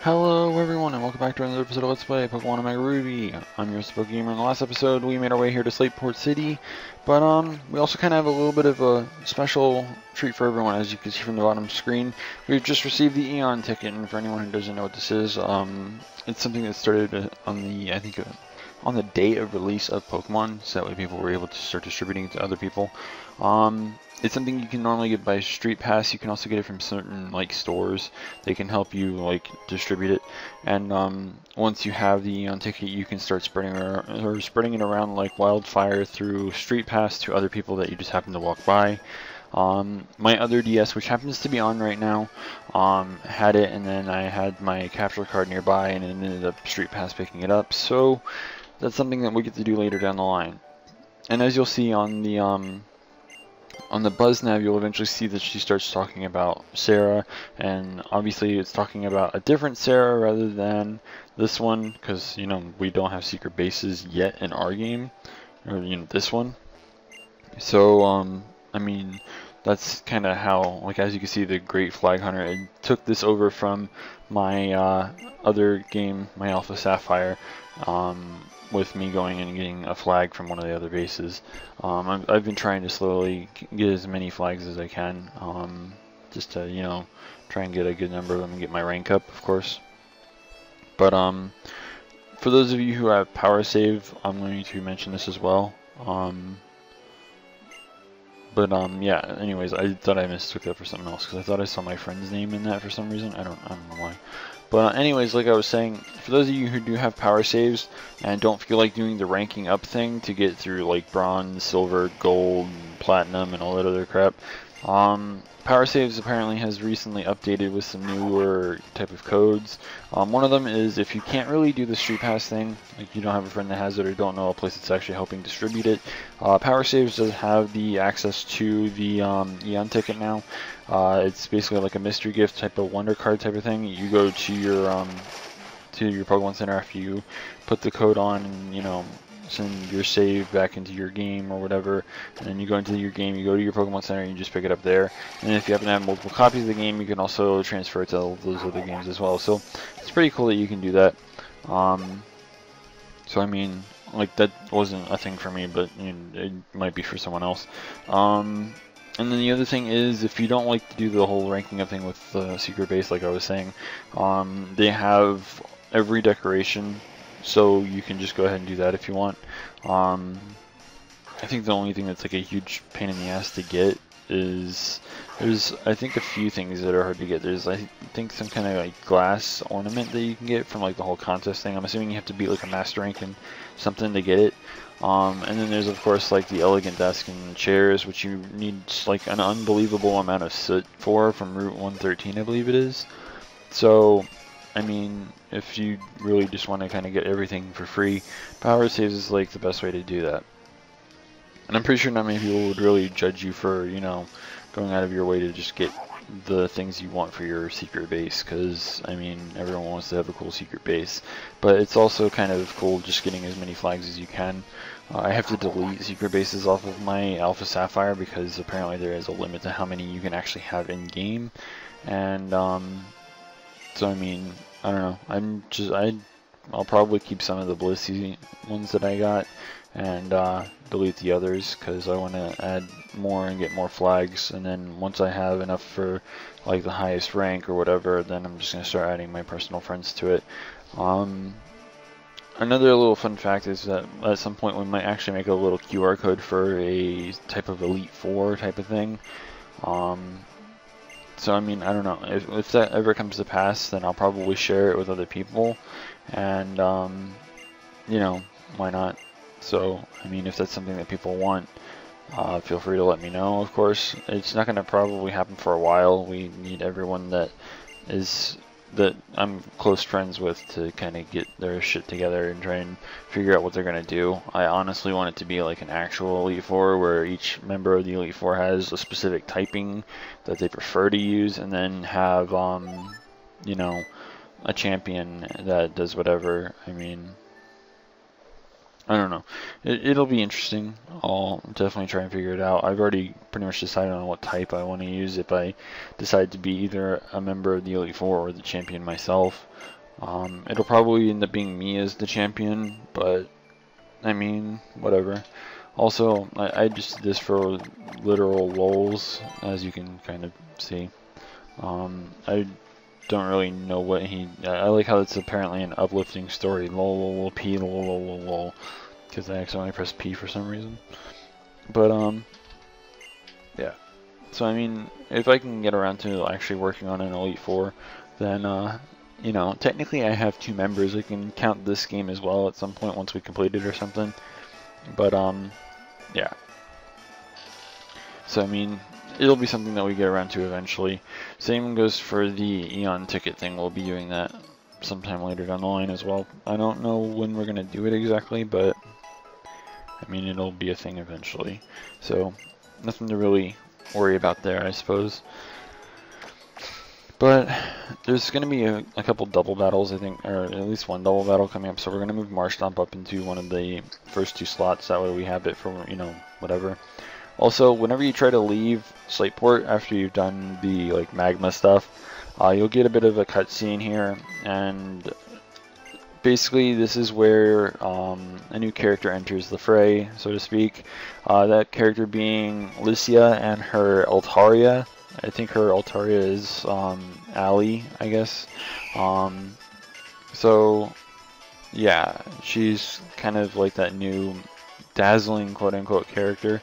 Hello everyone and welcome back to another episode of Let's Play Pokemon OmegaRuby. I'm your Spooky Gamer. In the last episode we made our way here to Slateport City, but we also kind of have a little bit of a special treat for everyone. As you can see from the bottom screen, we've just received the Eon ticket, and for anyone who doesn't know what this is, it's something that started on the, on the date of release of Pokemon, so that way people were able to start distributing it to other people. It's something you can normally get by Street Pass. You can also get it from certain stores. They can help you distribute it. And once you have the Eon ticket, you can start spreading it around like wildfire through Street Pass to other people that you just happen to walk by. My other DS, which happens to be on right now, had it, and then I had my capture card nearby, and it ended up Street Pass picking it up. So that's something that we get to do later down the line. And as you'll see on the buzz nav, you'll eventually see that she starts talking about Sarah, and obviously it's talking about a different Sarah rather than this one, because we don't have secret bases yet in our game, or this one. So I mean, that's kind of how, as you can see, the Great Flag Hunter, it took this over from my other game, my AlphaSapphire, with me going and getting a flag from one of the other bases. I've been trying to slowly get as many flags as I can, just to, try and get a good number of them and get my rank up, of course. But for those of you who have power save, I'm going to mention this as well. Yeah, anyways, I thought I mistook that for something else, because I thought I saw my friend's name in that for some reason. I don't know why. But anyways, like I was saying, for those of you who do have power saves and don't feel like doing the ranking up thing to get through bronze, silver, gold, platinum, and all that other crap, power saves apparently has recently updated with some newer type of codes. One of them is if you can't really do the Street Pass thing, like you don't have a friend that has it or don't know a place that's actually helping distribute it, power saves does have the access to the Eon ticket now. It's basically like a mystery gift type of wonder card type of thing. You go to your Pokemon Center after you put the code on, and send your save back into your game or whatever, and then you go into your game, you go to your Pokemon Center, and you just pick it up there. And if you happen to have multiple copies of the game, you can also transfer it to all those other games as well. So it's pretty cool that you can do that. So I mean, that wasn't a thing for me, but it might be for someone else. And then the other thing is, if you don't like to do the whole ranking up thing with the secret base, like I was saying, they have every decoration, so you can just go ahead and do that if you want. I think the only thing that's a huge pain in the ass to get is, there's I think a few things that are hard to get. There's I think some kind of glass ornament that you can get from the whole contest thing. I'm assuming you have to beat a master rank and something to get it. And then there's of course the elegant desk and chairs, which you need an unbelievable amount of soot from Route 113, I believe it is. So I mean, if you really just want to kind of get everything for free, power saves is the best way to do that. And I'm pretty sure not many people would really judge you for going out of your way to just get the things you want for your secret base, because I mean, everyone wants to have a cool secret base, but it's also kind of cool just getting as many flags as you can. I have to delete secret bases off of my AlphaSapphire because apparently there is a limit to how many you can actually have in game, and so I mean, I don't know, I'll probably keep some of the Blissey ones that I got and delete the others, because I want to add more and get more flags, and then once I have enough for the highest rank or whatever, then I'm just going to start adding my personal friends to it. Another little fun fact is that at some point we might actually make a little QR code for a type of Elite Four type of thing. So I mean, I don't know, if that ever comes to pass, then I'll probably share it with other people, and why not? So I mean, if that's something that people want, feel free to let me know. Of course, it's not going to probably happen for a while. We need everyone that I'm close friends with to kind of get their shit together and try and figure out what they're going to do. I honestly want it to be an actual Elite Four, where each member of the Elite Four has a specific typing that they prefer to use, and then have a champion that does whatever. I mean, I don't know. It'll be interesting. I'll definitely try and figure it out. I've already pretty much decided on what type I want to use if I decide to be either a member of the Elite Four or the champion myself. It'll probably end up being me as the champion, but I mean, whatever. Also, I just did this for literal lols, as you can kind of see. I don't really know what I like how it's apparently an uplifting story. Lol, lol, lol, P, lol, lol, lol, lol. Because I accidentally pressed P for some reason. But, yeah. So, I mean, if I can get around to actually working on an Elite Four, then, you know, technically I have 2 members. I can count this game as well at some point once we complete it or something. But, yeah. So, I mean, it'll be something that we get around to eventually. Same goes for the Eon ticket thing. We'll be doing that sometime later down the line as well. I don't know when we're going to do it exactly, but I mean, it'll be a thing eventually. So, nothing to really worry about there, I suppose. But there's going to be a couple double battles, I think, or at least one double battle coming up. So we're going to move Marshtomp up into one of the first 2 slots. That way we have it for, you know, whatever. Also, whenever you try to leave Slateport after you've done the like magma stuff, you'll get a bit of a cutscene here, and basically this is where a new character enters the fray, so to speak. That character being Lisia and her Altaria. I think her Altaria is Ali, I guess. So yeah, she's kind of like that new dazzling quote-unquote character.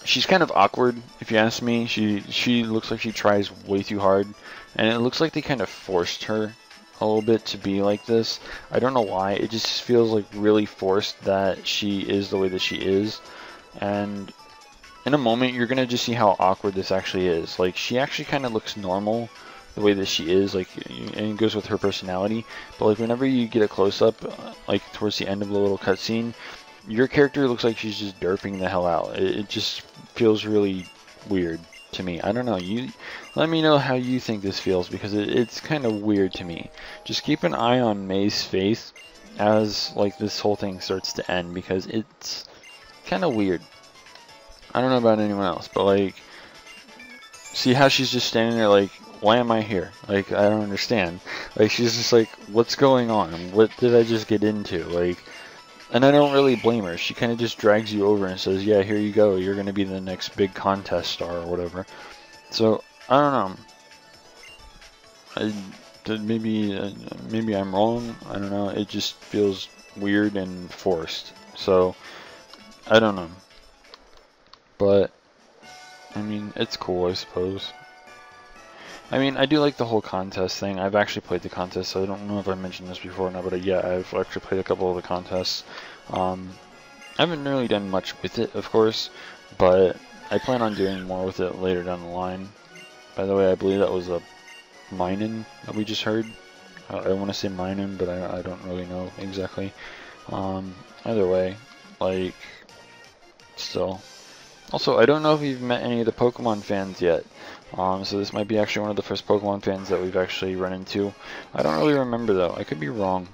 She's kind of awkward, if you ask me. She looks like she tries way too hard, and it looks like they kind of forced her a little bit to be like this. I don't know why. It just feels like really forced that she is the way that she is, and in a moment you're gonna just see how awkward this actually is. Like, she actually kind of looks normal the way that she is, like, and it goes with her personality. But like, whenever you get a close-up, like towards the end of the little cutscene, your character looks like she's just derping the hell out. It just feels really weird to me. I don't know. You let me know how you think this feels, because it's kind of weird to me. Just keep an eye on May's face as like this whole thing starts to end, because it's kind of weird. I don't know about anyone else, but like, see how she's just standing there like, why am I here? Like, I don't understand. Like, she's just like, what's going on? What did I just get into? Like, and I don't really blame her. She kind of just drags you over and says, yeah, here you go. You're going to be the next big contest star or whatever. So, I don't know. Maybe I'm wrong. I don't know. It just feels weird and forced. So, I don't know. But, I mean, it's cool, I suppose. I mean, I do like the whole contest thing. I've actually played the contest, so I don't know if I mentioned this before or not, but yeah, I've actually played a couple of the contests. I haven't really done much with it, of course, but I plan on doing more with it later down the line. By the way, I believe that was a Minin that we just heard. I want to say Minin, but I don't really know exactly. Either way, like, still. Also, I don't know if you've met any of the Pokemon fans yet. So this might be actually one of the first Pokemon fans that we've actually run into. I don't really remember though. I could be wrong.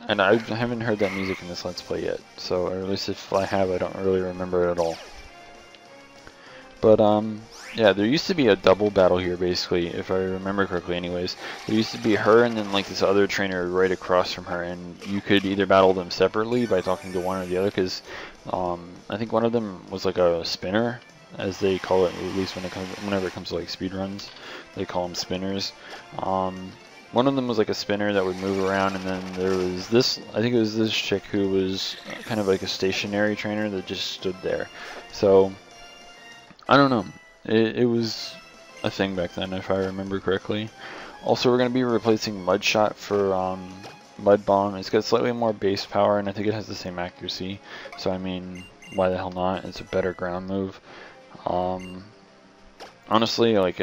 And I haven't heard that music in this Let's Play yet. So, or at least if I have, I don't really remember it at all. But, yeah, there used to be a double battle here, basically, if I remember correctly anyways. There used to be her and then, like, this other trainer right across from her, and you could either battle them separately by talking to one or the other, because, I think one of them was, like, a spinner, as they call it, at least whenever it comes to, like, speedruns. They call them spinners. One of them was, like, a spinner that would move around, and then there was this, I think it was this chick who was kind of like a stationary trainer that just stood there. So, I don't know. It was a thing back then, if I remember correctly. Also, we're going to be replacing Mudshot for Mud Bomb. It's got slightly more base power, and I think it has the same accuracy. So, I mean, why the hell not? It's a better ground move. Honestly, like,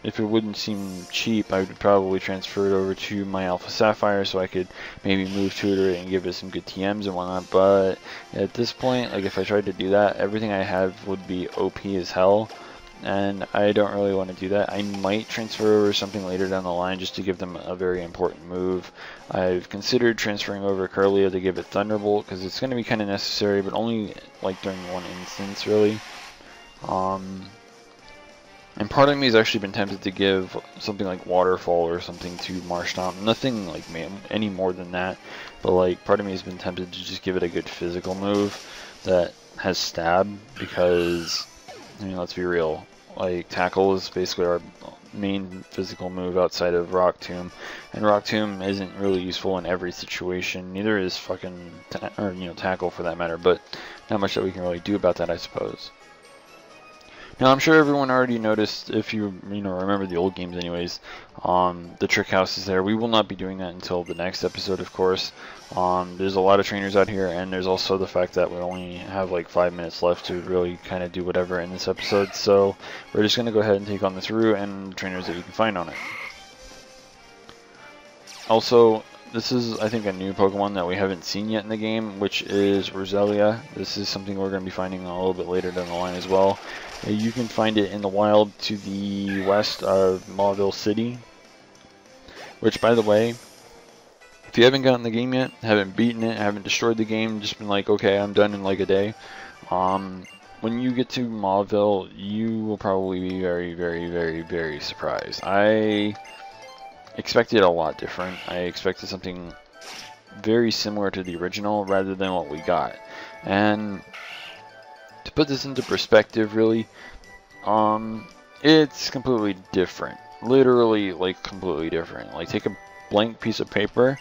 if it wouldn't seem cheap, I would probably transfer it over to my AlphaSapphire so I could maybe move tutor it and give it some good TMs and whatnot. But at this point, like, if I tried to do that, everything I have would be OP as hell, and I don't really want to do that. I might transfer over something later down the line just to give them a very important move. I've considered transferring over Curlia to give it Thunderbolt, because it's going to be kind of necessary, but only like during one instance, really. And part of me has actually been tempted to give something like Waterfall or something to Marshtomp. Nothing like any more than that, but like part of me has been tempted to just give it a good physical move that has stab, because I mean, let's be real, like Tackle is basically our main physical move outside of Rock Tomb, and Rock Tomb isn't really useful in every situation. Neither is fucking Tackle for that matter, but not much that we can really do about that, I suppose. Now, I'm sure everyone already noticed, if you remember the old games anyways, the trick house is there. We will not be doing that until the next episode, of course. There's a lot of trainers out here, and there's also the fact that we only have like 5 minutes left to really kind of do whatever in this episode. So we're just going to go ahead and take on this route and the trainers that you can find on it. Also, this is, I think, a new Pokemon that we haven't seen yet in the game, which is Roselia. This is something we're going to be finding a little bit later down the line as well. You can find it in the wild to the west of Mauville City, which, by the way, if you haven't gotten the game yet, haven't beaten it, haven't destroyed the game, just been like, okay, I'm done in like a day, when you get to Mauville, you will probably be very, very, very, very surprised. I expected a lot different. I expected something very similar to the original rather than what we got. And to put this into perspective, really, it's completely different. Literally, like, completely different. Like, take a blank piece of paper,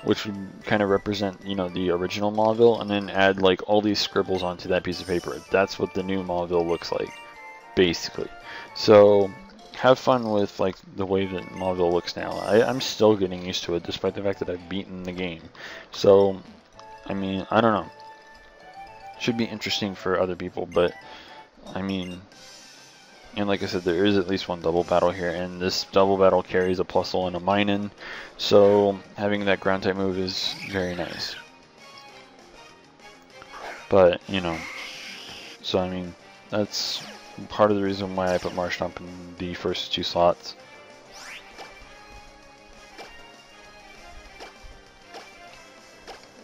which would kind of represent, the original Mauville, and then add, like, all these scribbles onto that piece of paper. That's what the new Mauville looks like, basically. So have fun with, like, the way that Mauville looks now. I'm still getting used to it, despite the fact that I've beaten the game. So, I mean, I don't know. Should be interesting for other people, but I mean, and like I said, there is at least one double battle here, and this double battle carries a Plusle and a Minun, so having that ground type move is very nice. But so I mean, that's part of the reason why I put Marshtomp in the first 2 slots.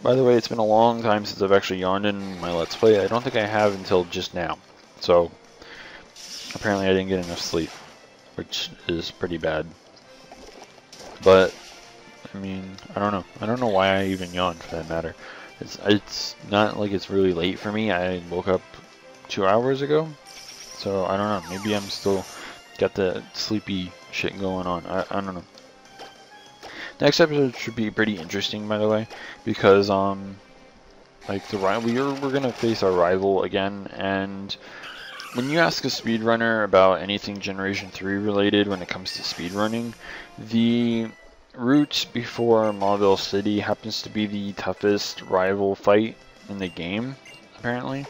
By the way, it's been a long time since I've actually yawned in my Let's Play. I don't think I have until just now. So, apparently I didn't get enough sleep, which is pretty bad. But, I mean, I don't know. I don't know why I even yawned, for that matter. It's not like it's really late for me. I woke up 2 hours ago. So, I don't know. Maybe I'm still got the sleepy shit going on. I don't know. Next episode should be pretty interesting, by the way, because like we're gonna face our rival again, and when you ask a speedrunner about anything Generation 3 related when it comes to speedrunning, the route before Mauville City happens to be the toughest rival fight in the game, apparently.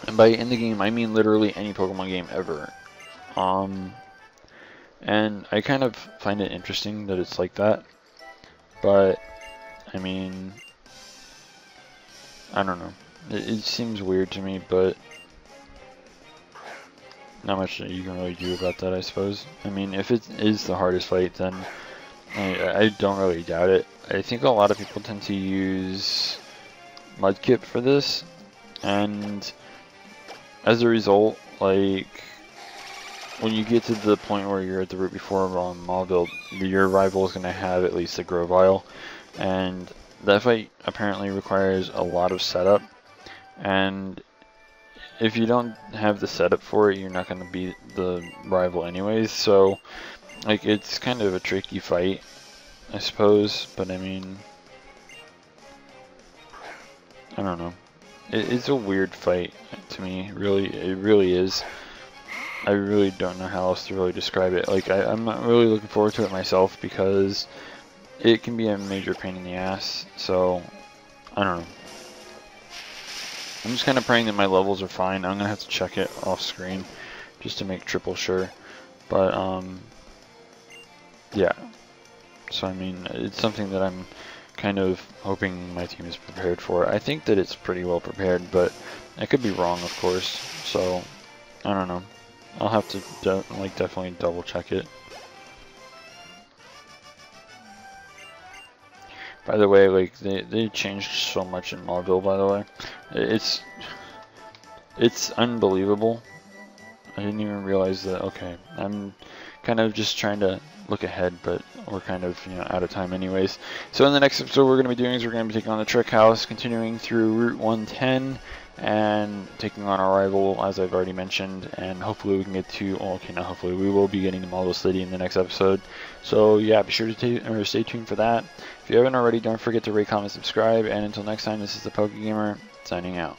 And by in the game, I mean literally any Pokemon game ever. And I kind of find it interesting that it's like that, but I mean, I don't know. It seems weird to me, but not much that you can really do about that, I suppose. I mean, if it is the hardest fight, then I don't really doubt it. I think a lot of people tend to use Mudkip for this, and as a result, like, when you get to the point where you're at the route before Mauville, your rival is going to have at least a Grovyle, and that fight apparently requires a lot of setup, and if you don't have the setup for it, you're not going to beat the rival anyways, so like, it's kind of a tricky fight, I suppose, but I mean, I don't know. It's a weird fight to me, really. It really is. I really don't know how else to really describe it. Like, I'm not really looking forward to it myself because it can be a major pain in the ass. So, I don't know. I'm just kind of praying that my levels are fine. I'm going to have to check it off screen just to make triple sure. But, yeah. So, I mean, it's something that I'm kind of hoping my team is prepared for. I think that it's pretty well prepared, but I could be wrong, of course. So, I don't know. I'll have to definitely double check it. By the way, like, they changed so much in Mauville, by the way. It's unbelievable. I didn't even realize that. Okay, I'm kind of just trying to look ahead, but we're kind of, you know, out of time anyways. So in the next episode, what we're going to be doing is we're going to be taking on the Trick House, continuing through Route 110, and taking on our rival, as I've already mentioned, and hopefully we can get to, well, okay, not hopefully, we will be getting to Marble City in the next episode. So yeah, be sure to stay tuned for that. If you haven't already, don't forget to rate, comment, subscribe, and until next time, this is the PokeGamer, signing out.